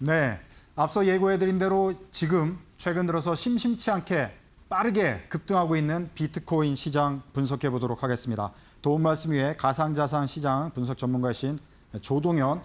네, 앞서 예고해드린 대로 지금 최근 들어서 심심치 않게 빠르게 급등하고 있는 비트코인 시장 분석해 보도록 하겠습니다. 도움 말씀 위해 가상자산 시장 분석 전문가이신 조동현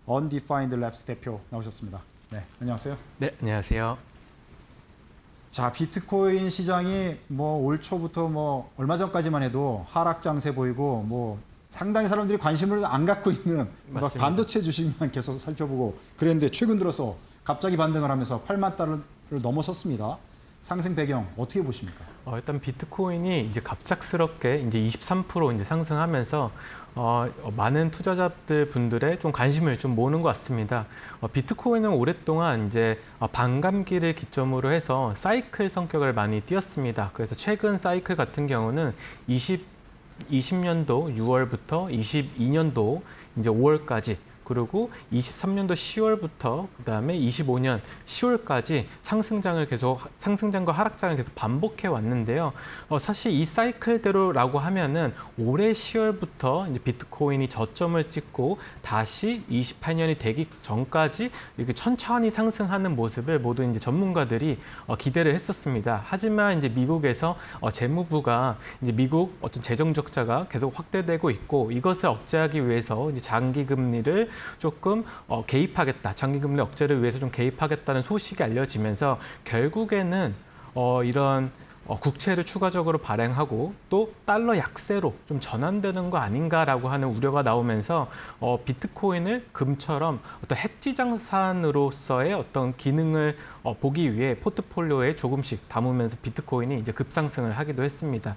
Undefined Labs 대표 나오셨습니다. 네, 안녕하세요. 네, 안녕하세요. 자, 비트코인 시장이 올 초부터 얼마 전까지만 해도 하락 장세 보이고 상당히 사람들이 관심을 안 갖고 있는 반도체 주식만 계속 살펴보고 그랬는데 최근 들어서 갑자기 반등을 하면서 8만 달러를 넘어섰습니다. 상승 배경 어떻게 보십니까? 일단 비트코인이 이제 갑작스럽게 이제 23% 이제 상승하면서 많은 투자자들 분들의 좀 관심을 좀 모으는 것 같습니다. 비트코인은 오랫동안 이제 반감기를 기점으로 해서 사이클 성격을 많이 띄었습니다. 그래서 최근 사이클 같은 경우는 20년도 6월부터 22년도 이제 5월까지 그리고 23년도 10월부터 그다음에 25년 10월까지 상승장과 하락장을 계속 반복해 왔는데요. 사실 이 사이클대로라고 하면은 올해 10월부터 이제 비트코인이 저점을 찍고 다시 28년이 되기 전까지 이렇게 천천히 상승하는 모습을 모두 이제 전문가들이 기대를 했었습니다. 하지만 이제 미국에서 재무부가 이제 미국 어떤 재정 적자가 계속 확대되고 있고 이것을 억제하기 위해서 이제 장기 금리를 조금 개입하겠다. 장기금리 억제를 위해서 좀 개입하겠다는 소식이 알려지면서 결국에는 이런 국채를 추가적으로 발행하고 또 달러 약세로 좀 전환되는 거 아닌가라고 하는 우려가 나오면서 비트코인을 금처럼 어떤 해지 자산으로서의 어떤 기능을 보기 위해 포트폴리오에 조금씩 담으면서 비트코인이 이제 급상승을 하기도 했습니다.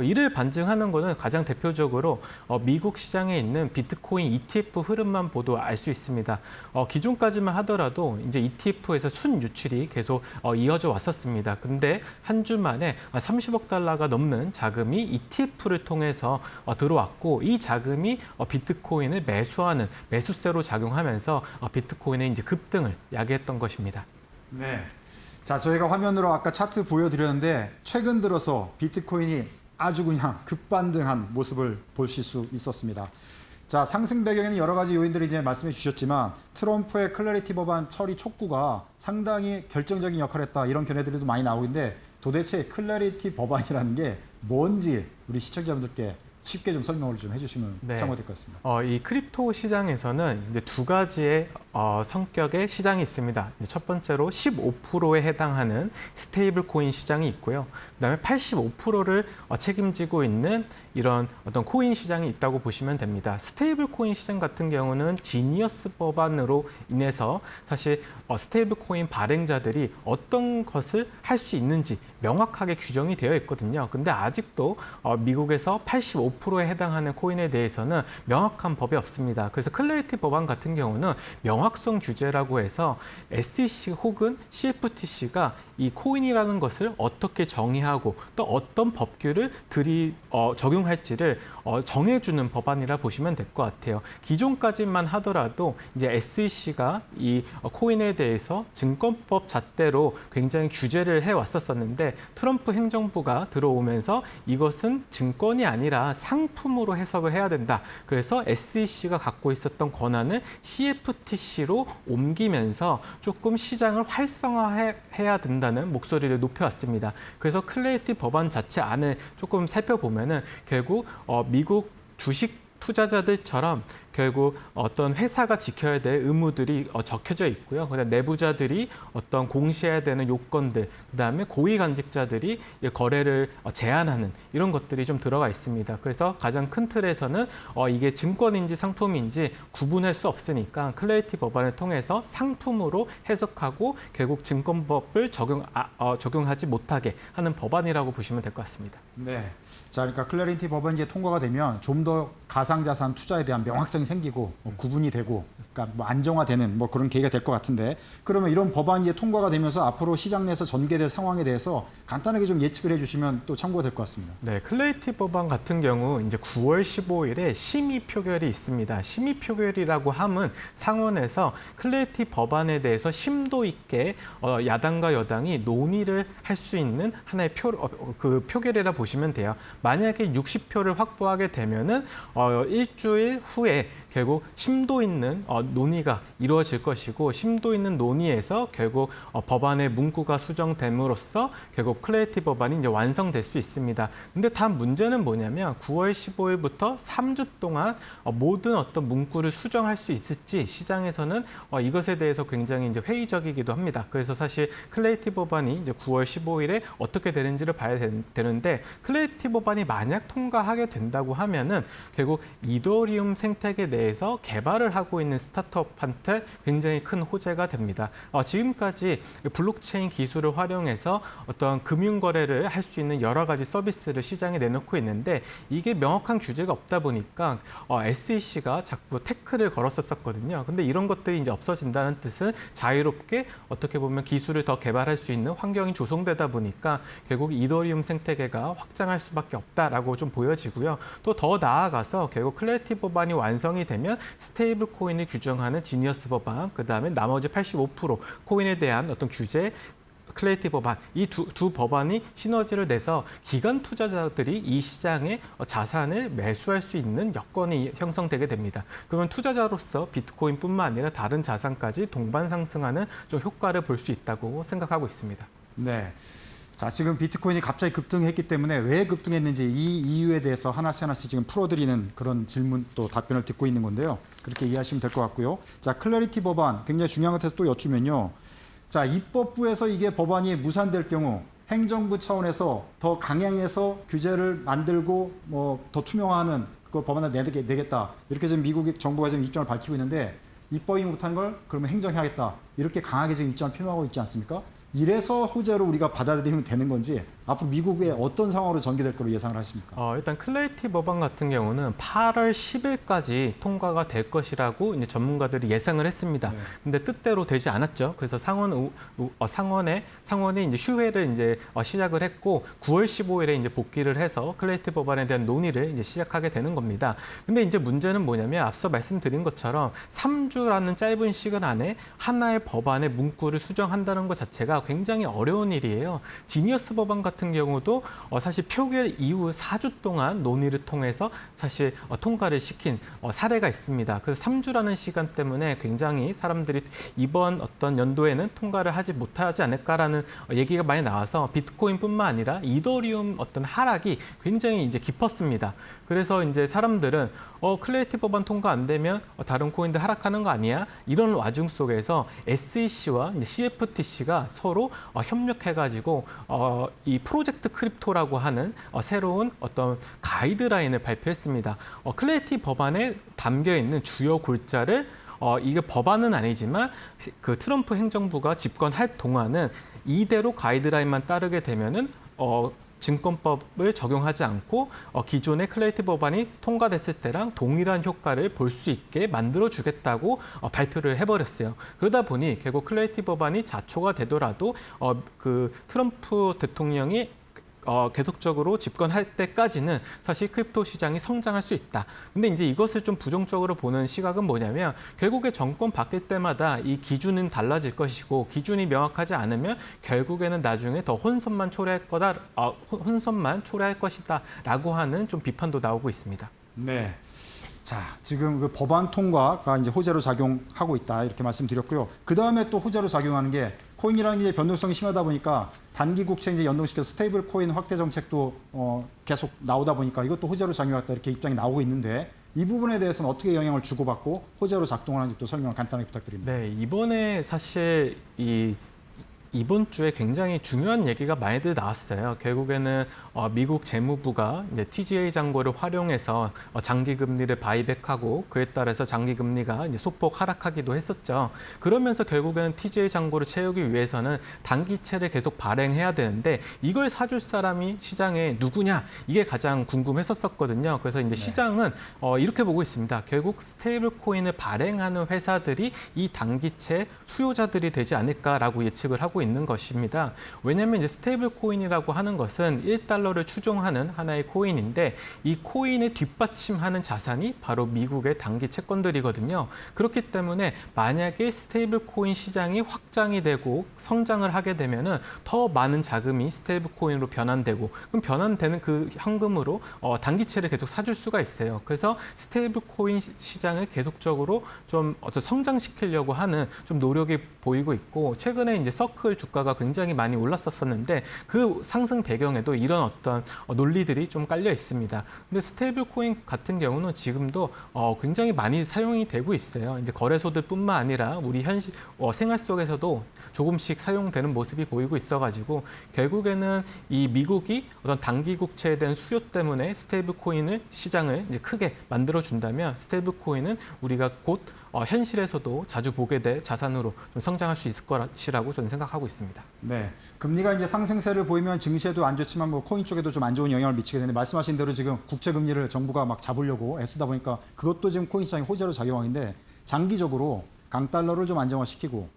이를 반증하는 것은 가장 대표적으로 미국 시장에 있는 비트코인 ETF 흐름만 보도 알 수 있습니다. 기존까지만 하더라도 이제 ETF에서 순 유출이 계속 이어져 왔었습니다. 근데 한 주 만에 30억 달러가 넘는 자금이 ETF를 통해서 들어왔고 이 자금이 비트코인을 매수하는 매수세로 작용하면서 비트코인의 이제 급등을 야기했던 것입니다. 네. 자, 저희가 화면으로 아까 차트 보여드렸는데 최근 들어서 비트코인이 아주 그냥 급반등한 모습을 보실 수 있었습니다. 자, 상승 배경에는 여러 가지 요인들이 이제 말씀해 주셨지만 트럼프의 클래리티 법안 처리 촉구가 상당히 결정적인 역할을 했다 이런 견해들도 많이 나오고 있는데 도대체 클래리티 법안이라는 게 뭔지 우리 시청자분들께 쉽게 좀 설명을 좀 해주시면 참고가 될 것 같습니다. 이 크립토 시장에서는 이제 두 가지의 성격의 시장이 있습니다. 첫 번째로 15%에 해당하는 스테이블 코인 시장이 있고요. 그다음에 85%를 책임지고 있는 이런 어떤 코인 시장이 있다고 보시면 됩니다. 스테이블 코인 시장 같은 경우는 지니어스 법안으로 인해서 사실 스테이블 코인 발행자들이 어떤 것을 할 수 있는지 명확하게 규정이 되어 있거든요. 근데 아직도 미국에서 85%에 해당하는 코인에 대해서는 명확한 법이 없습니다. 그래서 클래리티 법안 같은 경우는 명확성 규제라고 해서 SEC 혹은 CFTC가 이 코인이라는 것을 어떻게 정의하고 또 어떤 법규를 적용할지를 정해주는 법안이라 보시면 될 것 같아요. 기존까지만 하더라도 이제 SEC가 이 코인에 대해서 증권법 잣대로 굉장히 규제를 해왔었었는데 트럼프 행정부가 들어오면서 이것은 증권이 아니라 상품으로 해석을 해야 된다. 그래서 SEC가 갖고 있었던 권한을 CFTC로 옮기면서 조금 시장을 활성화해야 된다는 목소리를 높여왔습니다. 그래서 클래리티 법안 자체 안을 조금 살펴보면은 결국 미국 주식 투자자들처럼 결국 어떤 회사가 지켜야 될 의무들이 적혀져 있고요. 그다음 내부자들이 어떤 공시해야 되는 요건들, 그다음에 고위관직자들이 거래를 제한하는 이런 것들이 좀 들어가 있습니다. 그래서 가장 큰 틀에서는 이게 증권인지 상품인지 구분할 수 없으니까 클래리티 법안을 통해서 상품으로 해석하고 결국 증권법을 적용하지 못하게 하는 법안이라고 보시면 될 것 같습니다. 네. 자, 그러니까 클래리티 법안이 이제 통과가 되면 좀 더 가상자산 투자에 대한 명확성이 생기고 구분이 되고 그러니까 안정화되는 그런 계기가 될 것 같은데 그러면 이런 법안이 이제 통과가 되면서 앞으로 시장 내에서 전개될 상황에 대해서 간단하게 좀 예측을 해주시면 또 참고가 될 것 같습니다. 네, 클래리티 법안 같은 경우 이제 9월 15일에 심의 표결이 있습니다. 심의 표결이라고 함은 상원에서 클래리티 법안에 대해서 심도 있게 야당과 여당이 논의를 할 수 있는 하나의 표결이라 보시면 돼요. 만약에 60표를 확보하게 되면은 일주일 후에 결국 심도 있는 논의가 이루어질 것이고 심도 있는 논의에서 결국 법안의 문구가 수정됨으로써 결국 클래리티 법안이 이제 완성될 수 있습니다. 근데 단 문제는 뭐냐면 9월 15일부터 3주 동안 모든 어떤 문구를 수정할 수 있을지 시장에서는 이것에 대해서 굉장히 이제 회의적이기도 합니다. 그래서 사실 클래리티 법안이 이제 9월 15일에 어떻게 되는지를 봐야 되는데 클래리티 법안이 만약 통과하게 된다고 하면은 결국 이더리움 생태계 내에서 개발을 하고 있는 스타트업한테 굉장히 큰 호재가 됩니다. 지금까지 블록체인 기술을 활용해서 어떤 금융 거래를 할 수 있는 여러 가지 서비스를 시장에 내놓고 있는데 이게 명확한 규제가 없다 보니까 SEC가 자꾸 태클을 걸었었거든요. 근데 이런 것들이 이제 없어진다는 뜻은 자유롭게 어떻게 보면 기술을 더 개발할 수 있는 환경이 조성되다 보니까 결국 이더리움 생태계가 확장할 수밖에 없다라고 좀 보여지고요. 또 더 나아가서 결국 클래리티 법안이 완성이 되면 스테이블 코인을 규정하는 지니어스 법안, 그다음에 나머지 85% 코인에 대한 어떤 규제 클래리티 법안, 이 두 법안이 시너지를 내서 기관 투자자들이 이 시장에 자산을 매수할 수 있는 여건이 형성되게 됩니다. 그러면 투자자로서 비트코인뿐만 아니라 다른 자산까지 동반 상승하는 좀 효과를 볼 수 있다고 생각하고 있습니다. 네. 자, 지금 비트코인이 갑자기 급등했기 때문에 왜 급등했는지 이 이유에 대해서 하나씩 지금 풀어드리는 그런 질문 또 답변을 듣고 있는 건데요. 그렇게 이해하시면 될 것 같고요. 자, 클래리티 법안 굉장히 중요한 것에서 또 여쭈면요. 자, 입법부에서 이게 법안이 무산될 경우 행정부 차원에서 더 강행해서 규제를 만들고 뭐 더 투명화하는 그 법안을 내겠다. 이렇게 지금 미국 정부가 지금 입장을 밝히고 있는데 입법이 못한 걸 그러면 행정해야겠다. 이렇게 강하게 지금 입장을 표명하고 있지 않습니까? 이래서 호재로 우리가 받아들이면 되는 건지 앞으로 미국의 어떤 상황으로 전개될 거로 예상을 하십니까? 일단 클래리티 법안 같은 경우는 8월 10일까지 통과가 될 것이라고 이제 전문가들이 예상을 했습니다. 네. 근데 뜻대로 되지 않았죠. 그래서 상원이 이제 휴회를 이제 시작을 했고 9월 15일에 이제 복귀를 해서 클래리티 법안에 대한 논의를 이제 시작하게 되는 겁니다. 근데 이제 문제는 뭐냐면 앞서 말씀드린 것처럼 3주라는 짧은 시간 안에 하나의 법안의 문구를 수정한다는 것 자체가 굉장히 어려운 일이에요. 지니어스 법안 같은 경우도 사실 표결 이후 4주 동안 논의를 통해서 사실 통과를 시킨 사례가 있습니다. 그래서 3주라는 시간 때문에 굉장히 사람들이 이번 어떤 연도에는 통과를 하지 못하지 않을까라는 얘기가 많이 나와서 비트코인뿐만 아니라 이더리움 어떤 하락이 굉장히 이제 깊었습니다. 그래서 이제 사람들은 클래리티 법안 통과 안 되면 다른 코인들 하락하는 거 아니야? 이런 와중 속에서 SEC와 CFTC가 서로 협력해가지고 이 프로젝트 크립토라고 하는 새로운 어떤 가이드라인을 발표했습니다. 클래리티 법안에 담겨 있는 주요 골자를 이게 법안은 아니지만 그 트럼프 행정부가 집권할 동안은 이대로 가이드라인만 따르게 되면은 증권법을 적용하지 않고 기존의 클래리티 법안이 통과됐을 때랑 동일한 효과를 볼 수 있게 만들어주겠다고 발표를 해버렸어요. 그러다 보니 결국 클래리티 법안이 자초가 되더라도 그 트럼프 대통령이 계속적으로 집권할 때까지는 사실 크립토 시장이 성장할 수 있다. 근데 이제 이것을 좀 부정적으로 보는 시각은 뭐냐면 결국에 정권 바뀔 때마다 이 기준은 달라질 것이고 기준이 명확하지 않으면 결국에는 나중에 더 혼선만 초래할 것이다라고 하는 좀 비판도 나오고 있습니다. 네. 자, 지금 그 법안 통과가 이제 호재로 작용하고 있다 이렇게 말씀드렸고요. 그 다음에 또 호재로 작용하는 게 코인이라는 게 변동성이 심하다 보니까 단기 국채 이제 연동시켜서 스테이블 코인 확대 정책도 계속 나오다 보니까 이것도 호재로 작용했다 이렇게 입장이 나오고 있는데 이 부분에 대해서는 어떻게 영향을 주고받고 호재로 작동하는지 또 설명 간단하게 부탁드립니다. 네, 이번에 사실 이번 주에 굉장히 중요한 얘기가 많이들 나왔어요. 결국에는 미국 재무부가 이제 TGA 잔고를 활용해서 장기 금리를 바이백하고 그에 따라서 장기 금리가 이제 소폭 하락하기도 했었죠. 그러면서 결국에는 TGA 잔고를 채우기 위해서는 단기채를 계속 발행해야 되는데 이걸 사줄 사람이 시장에 누구냐 이게 가장 궁금했었거든요. 그래서 이제 시장은 이렇게 보고 있습니다. 결국 스테이블 코인을 발행하는 회사들이 이 단기채 수요자들이 되지 않을까라고 예측을 하고 되고 있는 것입니다. 왜냐하면 이제 스테이블 코인이라고 하는 것은 1달러를 추종하는 하나의 코인인데 이 코인을 뒷받침하는 자산이 바로 미국의 단기 채권들이거든요. 그렇기 때문에 만약에 스테이블 코인 시장이 확장이 되고 성장을 하게 되면은 더 많은 자금이 스테이블 코인으로 변환되고 그럼 변환되는 그 현금으로 단기채를 계속 사줄 수가 있어요. 그래서 스테이블 코인 시장을 계속적으로 좀 성장시키려고 하는 좀 노력이 보이고 있고 최근에 이제 서클 주가가 굉장히 많이 올랐었는데 그 상승 배경에도 이런 어떤 논리들이 좀 깔려 있습니다. 근데 스테이블 코인 같은 경우는 지금도 굉장히 많이 사용이 되고 있어요. 이제 거래소들뿐만 아니라 우리 현실 생활 속에서도 조금씩 사용되는 모습이 보이고 있어가지고 결국에는 이 미국이 어떤 단기 국채에 대한 수요 때문에 스테이블 코인을 시장을 이제 크게 만들어 준다면 스테이블 코인은 우리가 곧 현실에서도 자주 보게 될 자산으로 좀 성장할 수 있을 것이라고 저는 생각하고 있습니다. 네, 금리가 이제 상승세를 보이면 증시에도 안 좋지만 뭐 코인 쪽에도 좀 안 좋은 영향을 미치게 되는데 말씀하신 대로 지금 국채 금리를 정부가 막 잡으려고 애쓰다 보니까 그것도 지금 코인 시장의 호재로 작용하는데 장기적으로 강달러를 좀 안정화시키고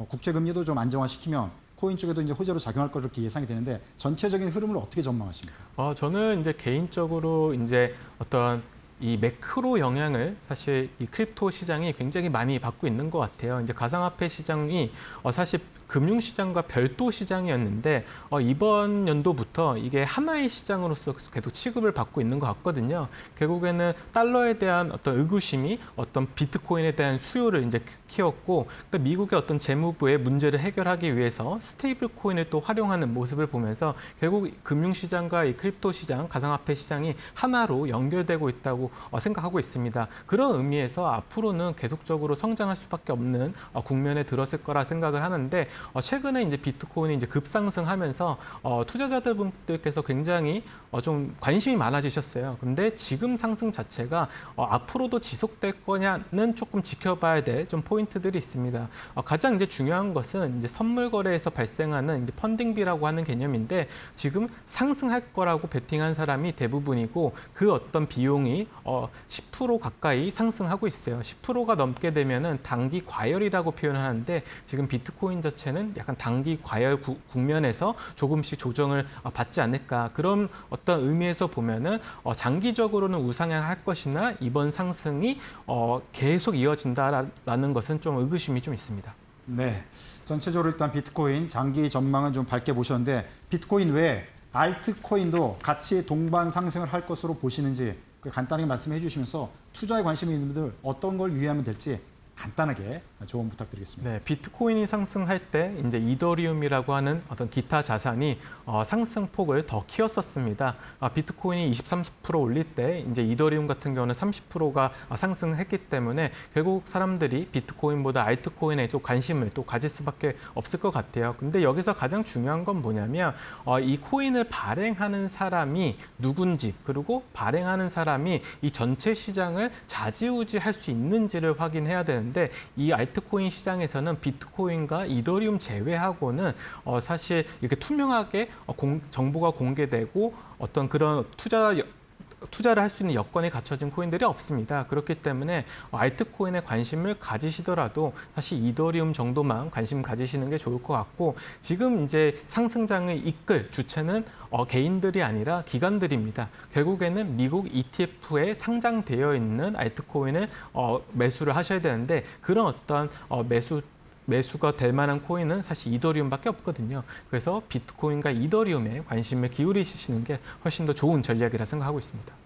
국채 금리도 좀 안정화시키면 코인 쪽에도 이제 호재로 작용할 것 이렇게 예상이 되는데 전체적인 흐름을 어떻게 전망하십니까? 저는 이제 개인적으로 이제 어떤 이 매크로 영향을 사실 이 크립토 시장이 굉장히 많이 받고 있는 것 같아요. 이제 가상화폐 시장이 사실 금융시장과 별도 시장이었는데 이번 연도부터 이게 하나의 시장으로서 계속 취급을 받고 있는 것 같거든요. 결국에는 달러에 대한 어떤 의구심이 어떤 비트코인에 대한 수요를 이제 키웠고 또 미국의 어떤 재무부의 문제를 해결하기 위해서 스테이블 코인을 또 활용하는 모습을 보면서 결국 금융시장과 이 크립토 시장, 가상화폐 시장이 하나로 연결되고 있다고 생각하고 있습니다. 그런 의미에서 앞으로는 계속적으로 성장할 수밖에 없는 국면에 들었을 거라 생각을 하는데 최근에 이제 비트코인이 이제 급상승하면서 투자자들분들께서 굉장히 좀 관심이 많아지셨어요. 근데 지금 상승 자체가 앞으로도 지속될 거냐는 조금 지켜봐야 될 좀 포인트들이 있습니다. 가장 이제 중요한 것은 이제 선물 거래에서 발생하는 이제 펀딩비라고 하는 개념인데 지금 상승할 거라고 베팅한 사람이 대부분이고 그 어떤 비용이 10% 가까이 상승하고 있어요. 10%가 넘게 되면은 단기 과열이라고 표현하는데 지금 비트코인 자체는 약간 단기 과열 국면에서 조금씩 조정을 받지 않을까 그런 어떤 의미에서 보면은 장기적으로는 우상향할 것이나 이번 상승이 계속 이어진다라는 것은 좀 의구심이 좀 있습니다. 네, 전체적으로 일단 비트코인 장기 전망은 좀 밝게 보셨는데 비트코인 외에 알트코인도 같이 동반 상승을 할 것으로 보시는지 간단하게 말씀해 주시면서 투자에 관심이 있는 분들 어떤 걸 유의하면 될지 간단하게 조언 부탁드리겠습니다. 네, 비트코인이 상승할 때 이제 이더리움이라고 하는 어떤 기타 자산이 상승폭을 더 키웠었습니다. 비트코인이 23% 올릴 때 이제 이더리움 같은 경우는 30%가 상승했기 때문에 결국 사람들이 비트코인보다 알트코인에 좀 관심을 또 가질 수밖에 없을 것 같아요. 근데 여기서 가장 중요한 건 뭐냐면 이 코인을 발행하는 사람이 누군지 그리고 발행하는 사람이 이 전체 시장을 좌지우지할 수 있는지를 확인해야 되는데 이 알트코인 시장에서는 비트코인과 이더리움 제외하고는 사실 이렇게 투명하게 정보가 공개되고 어떤 그런 투자를 할 수 있는 여건이 갖춰진 코인들이 없습니다. 그렇기 때문에 알트코인에 관심을 가지시더라도 사실 이더리움 정도만 관심 가지시는 게 좋을 것 같고 지금 이제 상승장을 이끌 주체는 개인들이 아니라 기관들입니다. 결국에는 미국 ETF에 상장되어 있는 알트코인을 매수를 하셔야 되는데 그런 어떤 매수가 될 만한 코인은 사실 이더리움밖에 없거든요. 그래서 비트코인과 이더리움에 관심을 기울이시는 게 훨씬 더 좋은 전략이라 생각하고 있습니다.